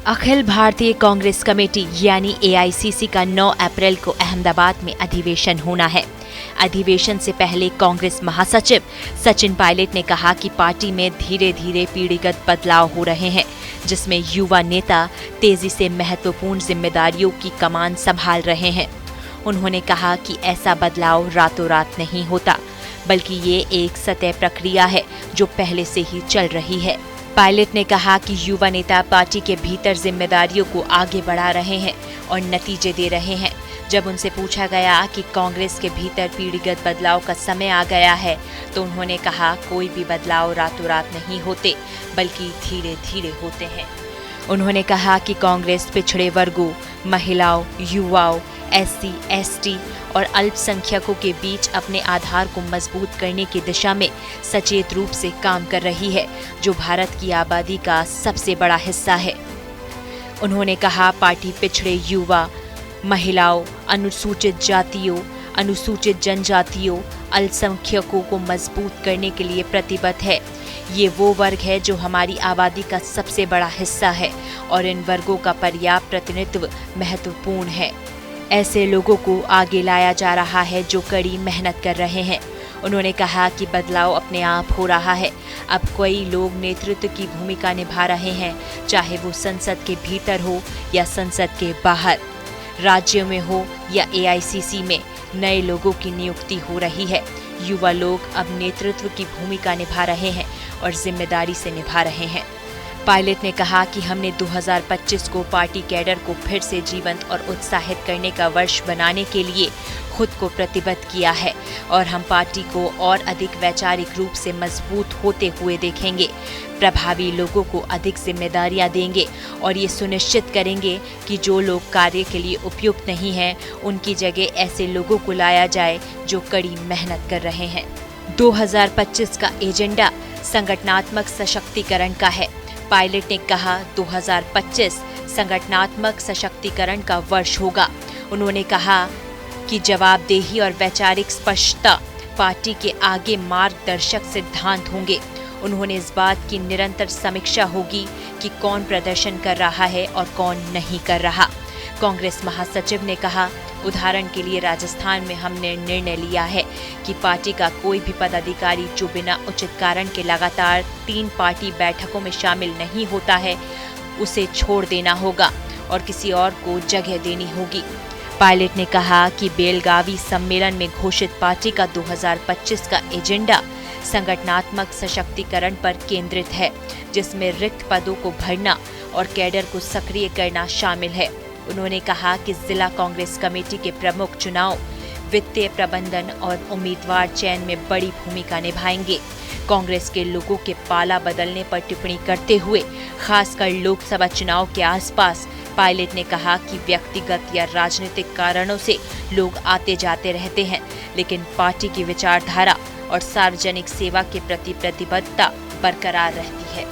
Akhil Bharatiya Congress committee यानी AICC का 9 अप्रैल को अहमदाबाद में अधिवेशन होना है। अधिवेशन से पहले कांग्रेस महासचिव सचिन पायलट ने कहा कि पार्टी में धीरे धीरे पीढ़ीगत बदलाव हो रहे हैं, जिसमें युवा नेता तेजी से महत्वपूर्ण जिम्मेदारियों की कमान संभाल रहे हैं। उन्होंने कहा कि ऐसा बदलाव रातों रात नहीं होता, बल्कि ये एक सतत प्रक्रिया है जो पहले से ही चल रही है। पायलट ने कहा कि युवा नेता पार्टी के भीतर जिम्मेदारियों को आगे बढ़ा रहे हैं और नतीजे दे रहे हैं। जब उनसे पूछा गया कि कांग्रेस के भीतर पीढ़ीगत बदलाव का समय आ गया है, तो उन्होंने कहा कोई भी बदलाव रातों रात नहीं होते, बल्कि धीरे धीरे होते हैं। उन्होंने कहा कि कांग्रेस पिछड़े वर्गों, महिलाओं, युवाओं, एससी, एसटी और अल्पसंख्यकों के बीच अपने आधार को मजबूत करने की दिशा में सचेत रूप से काम कर रही है, जो भारत की आबादी का सबसे बड़ा हिस्सा है। उन्होंने कहा पार्टी पिछड़े युवा, महिलाओं, अनुसूचित जातियों, अनुसूचित जनजातियों, अल्पसंख्यकों को मजबूत करने के लिए प्रतिबद्ध है। ये वो वर्ग है जो हमारी आबादी का सबसे बड़ा हिस्सा है और इन वर्गों का पर्याप्त प्रतिनिधित्व महत्वपूर्ण है। ऐसे लोगों को आगे लाया जा रहा है जो कड़ी मेहनत कर रहे हैं। उन्होंने कहा कि बदलाव अपने आप हो रहा है। अब कई लोग नेतृत्व की भूमिका निभा रहे हैं, चाहे वो संसद के भीतर हो या संसद के बाहर, राज्यों में हो या एआईसीसी में। नए लोगों की नियुक्ति हो रही है। युवा लोग अब नेतृत्व की भूमिका निभा रहे हैं और जिम्मेदारी से निभा रहे हैं। पायलट ने कहा कि हमने 2025 को पार्टी कैडर को फिर से जीवंत और उत्साहित करने का वर्ष बनाने के लिए खुद को प्रतिबद्ध किया है और हम पार्टी को और अधिक वैचारिक रूप से मजबूत होते हुए देखेंगे। प्रभावी लोगों को अधिक जिम्मेदारियां देंगे और ये सुनिश्चित करेंगे कि जो लोग कार्य के लिए उपयुक्त नहीं हैं, उनकी जगह ऐसे लोगों को लाया जाए जो कड़ी मेहनत कर रहे हैं। 2025 का एजेंडा संगठनात्मक सशक्तिकरण का है। पायलट ने कहा 2025 संगठनात्मक सशक्तिकरण का वर्ष होगा। उन्होंने कहा कि जवाबदेही और वैचारिक स्पष्टता पार्टी के आगे मार्गदर्शक सिद्धांत होंगे। उन्होंने इस बात की निरंतर समीक्षा होगी कि कौन प्रदर्शन कर रहा है और कौन नहीं कर रहा। कांग्रेस महासचिव ने कहा, उदाहरण के लिए राजस्थान में हमने निर्णय लिया है कि पार्टी का कोई भी पदाधिकारी जो बिना उचित कारण के लगातार 3 पार्टी बैठकों में शामिल नहीं होता है, उसे छोड़ देना होगा और किसी और को जगह देनी होगी। पायलट ने कहा कि बेलगावी सम्मेलन में घोषित पार्टी का 2025 का एजेंडा संगठनात्मक सशक्तिकरण पर केंद्रित है, जिसमें रिक्त पदों को भरना और कैडर को सक्रिय करना शामिल है। उन्होंने कहा कि जिला कांग्रेस कमेटी के प्रमुख चुनाव, वित्तीय प्रबंधन और उम्मीदवार चयन में बड़ी भूमिका निभाएंगे। कांग्रेस के लोगों के पाला बदलने पर टिप्पणी करते हुए, खासकर लोकसभा चुनाव के आसपास, पायलट ने कहा कि व्यक्तिगत या राजनीतिक कारणों से लोग आते जाते रहते हैं, लेकिन पार्टी की विचारधारा और सार्वजनिक सेवा के प्रति प्रतिबद्धता बरकरार रहती है।